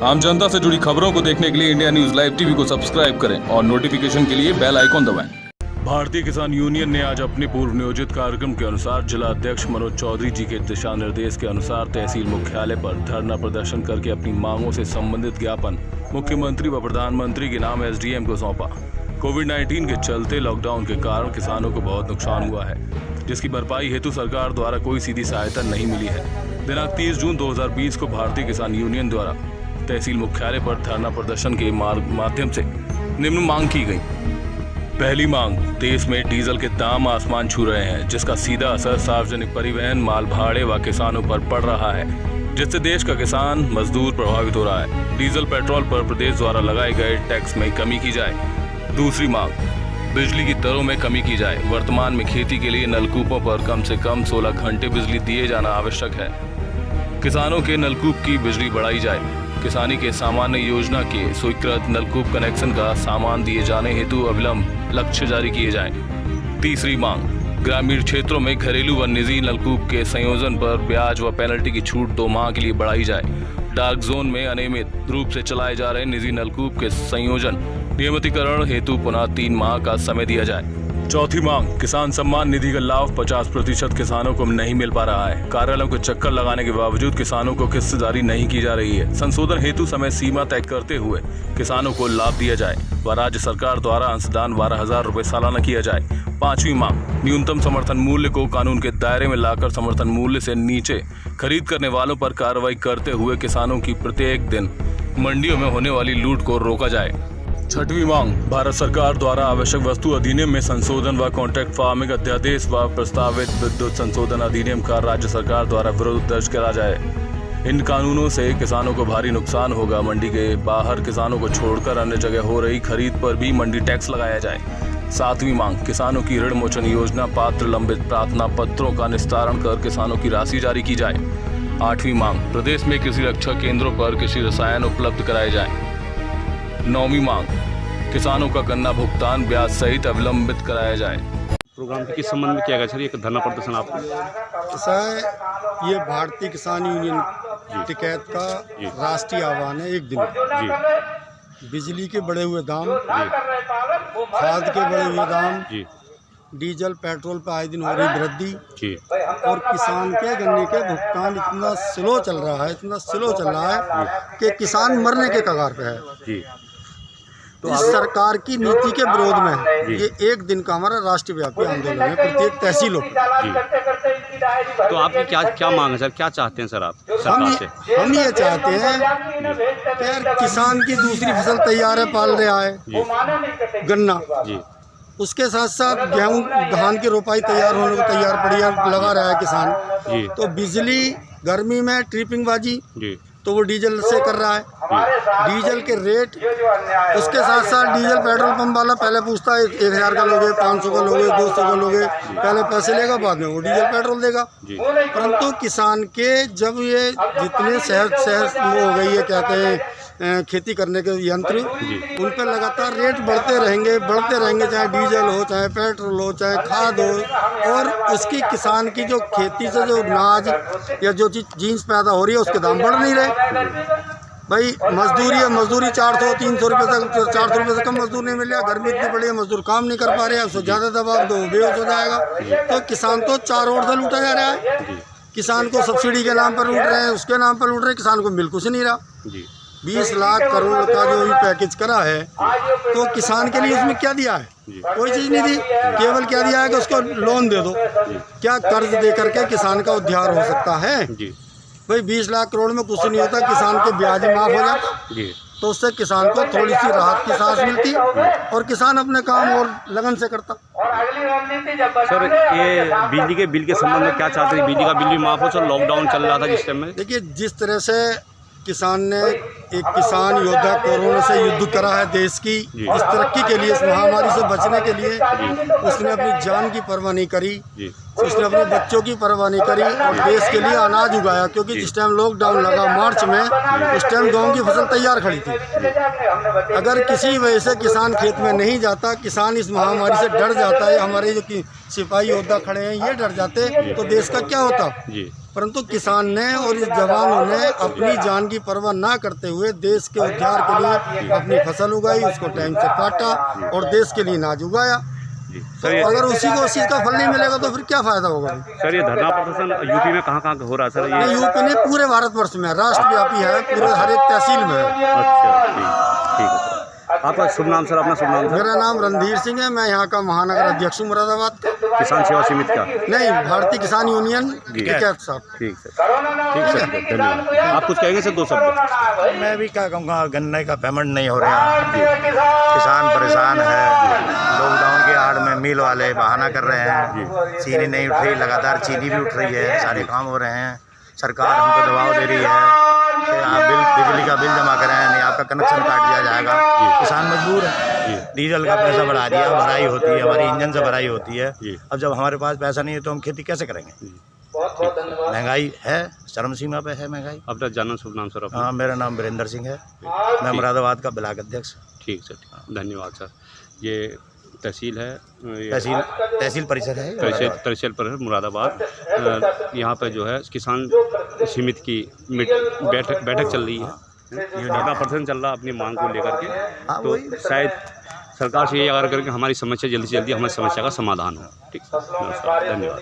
आम जनता से जुड़ी खबरों को देखने के लिए इंडिया न्यूज लाइव टीवी को सब्सक्राइब करें और नोटिफिकेशन के लिए बेल आइकॉन दबाएं। भारतीय किसान यूनियन ने आज अपने पूर्व नियोजित कार्यक्रम के अनुसार जिला अध्यक्ष मनोज चौधरी जी के दिशा निर्देश के अनुसार तहसील मुख्यालय पर धरना प्रदर्शन करके अपनी मांगों से संबंधित ज्ञापन मुख्यमंत्री व प्रधानमंत्री के नाम एसडीएम को सौंपा। कोविड-19 के चलते लॉकडाउन के कारण किसानों को बहुत नुकसान हुआ है, जिसकी भरपाई हेतु सरकार द्वारा कोई सीधी सहायता नहीं मिली है। दिनांक 30 जून 2020 को भारतीय किसान यूनियन द्वारा तहसील मुख्यालय पर धरना प्रदर्शन के माध्यम से निम्न मांग की गई। पहली मांग, देश में डीजल के दाम आसमान छू रहे हैं, जिसका सीधा असर सार्वजनिक परिवहन, माल भाड़े व किसानों पर पड़ रहा है, जिससे देश का किसान मजदूर प्रभावित हो रहा है। डीजल पेट्रोल पर प्रदेश द्वारा लगाए गए टैक्स में कमी की जाए। दूसरी मांग, बिजली की दरों में कमी की जाए। वर्तमान में खेती के लिए नलकूपों पर कम से कम 16 घंटे बिजली दिए जाना आवश्यक है। किसानों के नलकूप की बिजली बढ़ाई जाए। किसानी के सामान्य योजना के स्वीकृत नलकूप कनेक्शन का सामान दिए जाने हेतु अविलंब लक्ष्य जारी किए जाएं। तीसरी मांग, ग्रामीण क्षेत्रों में घरेलू व निजी नलकूप के संयोजन पर ब्याज व पेनल्टी की छूट 2 माह के लिए बढ़ाई जाए। डार्क जोन में अनियमित रूप से चलाए जा रहे निजी नलकूप के संयोजन नियमितीकरण हेतु पुनः 3 माह का समय दिया जाए। चौथी मांग, किसान सम्मान निधि का लाभ 50% किसानों को नहीं मिल पा रहा है। कार्यालयों के चक्कर लगाने के बावजूद किसानों को किस्त जारी नहीं की जा रही है। संशोधन हेतु समय सीमा तय करते हुए किसानों को लाभ दिया जाए व राज्य सरकार द्वारा अंशदान 12,000 रुपए सालाना किया जाए। पांचवी मांग, न्यूनतम समर्थन मूल्य को कानून के दायरे में लाकर समर्थन मूल्य से नीचे खरीद करने वालों पर कार्रवाई करते हुए किसानों की प्रत्येक दिन मंडियों में होने वाली लूट को रोका जाए। छठवीं मांग, भारत सरकार द्वारा आवश्यक वस्तु अधिनियम में संशोधन व कॉन्ट्रैक्ट फार्मिंग अध्यादेश व प्रस्तावित विद्युत संशोधन अधिनियम का राज्य सरकार द्वारा विरोध दर्ज करा जाए। इन कानूनों से किसानों को भारी नुकसान होगा। मंडी के बाहर किसानों को छोड़कर अन्य जगह हो रही खरीद पर भी मंडी टैक्स लगाया जाए। सातवीं मांग, किसानों की ऋण मोचन योजना पात्र लंबित प्रार्थना पत्रों का निस्तारण कर किसानों की राशि जारी की जाए। आठवीं मांग, प्रदेश में कृषि रक्षा केंद्रों पर कृषि रसायन उपलब्ध कराए जाए। नौवीं मांग, किसानों का गन्ना भुगतान ब्याज सहित अविलंबित कराया जाए। प्रोग्राम के किस संबंध में किया गया सर ये धरना प्रदर्शन आपको? ऐसा है, ये भारतीय किसान यूनियन टिकैत का राष्ट्रीय आह्वान है। एक दिन जी, बिजली के बढ़े हुए दाम, खाद के बढ़े हुए दाम, डीजल पेट्रोल पर आए दिन हो रही वृद्धि और किसान के गन्ने के भुगतान इतना स्लो चल रहा है कि किसान मरने के कगार पे है। तो इस सरकार की नीति के विरोध में ये एक दिन का हमारा राष्ट्रव्यापी आंदोलन है प्रत्येक तहसीलों पर। तो आपकी क्या मांग है सर, क्या चाहते हैं सर आप सरकार से? हम ये चाहते हैं कि यार किसान की दूसरी फसल तैयार है, पाल रहा है गन्ना, उसके साथ साथ गेहूं धान की रोपाई तैयार होने को तैयार पड़ी है, लगा रहा है किसान। तो बिजली गर्मी में ट्रिपिंग बाजी तो वो डीजल से कर रहा है। डीजल के रेट, उसके साथ साथ डीजल पेट्रोल पंप वाला पहले पूछता है 1,000 का लोगे, 500 का लोगे, 200 का लोगे, पहले पैसे लेगा, बाद में वो डीजल पेट्रोल देगा। परंतु किसान के जब ये जितने शहर हो गई है, कहते हैं खेती करने के यंत्र, उन पर लगातार रेट बढ़ते रहेंगे, चाहे डीजल हो, चाहे पेट्रोल हो, चाहे खाद हो, और उसकी किसान की जो खेती से जो अनाज या जो चीज़ जीन्स पैदा हो रही है उसके दाम बढ़ नहीं रहे। भाई मजदूरी है, मजदूरी 400-300 रुपये तक, 400 रुपये से कम मजदूर नहीं मिल रहा। गर्मी इतनी बड़ी है, मजदूर काम नहीं कर पा रहे हैं, उससे ज़्यादा दबाव दो बेहोश हो जाएगा। तो किसान तो चारों ओर से लूटा जा रहा है। किसान को सब्सिडी के नाम पर लूट रहे हैं, उसके नाम पर लूट रहे हैं, किसान को मिल कुछ नहीं रहा। 20 लाख करोड़ का जो भी पैकेज करा है, तो किसान के लिए उसमें क्या दिया है? कोई चीज़ नहीं दी। केवल क्या दिया है कि उसको लोन दे दो। क्या कर्ज दे करके किसान का उद्धार हो सकता है? भाई 20 लाख करोड़ में कुछ नहीं होता, किसान के ब्याज माफ हो जाता, तो उससे किसान को थोड़ी सी राहत की सांस मिलती और किसान अपने काम और लगन से करता। सर ये बिजली के बिल के संबंध में क्या चाहते हैं? बिजली का बिल भी माफ हो सर, लॉकडाउन चल रहा था जिस टाइम में। देखिए, जिस तरह से किसान ने एक किसान योद्धा कोरोना से युद्ध करा है देश की इस तरक्की के लिए, इस महामारी से बचने के लिए, उसने अपनी जान की परवाह नहीं करी, उसने अपने बच्चों की परवाह नहीं करी और देश के लिए अनाज उगाया। क्योंकि जिस टाइम लॉकडाउन लगा मार्च में, उस टाइम गेहूं की फसल तैयार खड़ी थी। अगर किसी वजह से किसान खेत में नहीं जाता, किसान इस महामारी से डर जाता है, हमारे जो सिपाही योद्धा खड़े हैं ये डर जाते, तो देश का क्या होता? परंतु किसान ने और इस जवानों ने अपनी जान की परवाह ना करते हुए देश के उद्धार के लिए अपनी फसल उगाई, उसको टाइम से काटा और देश के लिए अनाज उगाया। सर तो अगर उसी को उस चीज़ का फल नहीं मिलेगा तो फिर क्या फ़ायदा होगा? सर ये धरना प्रदर्शन यूपी में कहाँ कहाँ हो रहा है सर? ये यूपी ने पूरे भारतवर्ष में राष्ट्रव्यापी है, पूरे हर एक तहसील में है। अच्छा, ठीक है सर। आपका शुभ नाम सर? अपना शुभ नाम सर? मेरा नाम रणधीर सिंह है, मैं यहाँ का महानगर अध्यक्ष हूँ मुरादाबाद का। किसान सेवा समिति का? नहीं, भारतीय किसान यूनियन के तहत साहब। ठीक सर, ठीक सर, धन्यवाद। आप कुछ कहेंगे सर? 2 शब्द। मैं भी क्या कहूँगा, गन्ने का पेमेंट नहीं हो रहा है, किसान परेशान है। लॉकडाउन के आड़ में मिल वाले बहाना कर रहे हैं, चीनी नहीं उठ रही, लगातार चीनी भी उठ रही है, सारे काम हो रहे हैं। सरकार हमको दबाव दे रही है कि आप बिजली का बिल जमा करें, नहीं आपका कनेक्शन काट दिया जाएगा। किसान मजबूर है, डीजल का पैसा बढ़ा दिया, भराई होती है हमारी इंजन से भराई होती है। अब जब हमारे पास पैसा नहीं है तो हम खेती कैसे करेंगे? महंगाई है, चरम सीमा पे है महंगाई। अपना जानना शुभ नाम सर? हाँ, मेरा नाम वीरेंद्र सिंह है, मैं मुरादाबाद का ब्लॉक अध्यक्ष। ठीक सर, धन्यवाद सर। ये तहसील है, तहसील परिषद है, तहसील परिषद मुरादाबाद। यहाँ पे जो है किसान समिति की बैठक चल रही है, धरना प्रदर्शन चल रहा है अपनी मांग को लेकर के। तो शायद सरकार से ये आग्रह करके हमारी समस्या जल्दी से जल्दी हमारी समस्या का समाधान हो। ठीक, नमस्कार, धन्यवाद।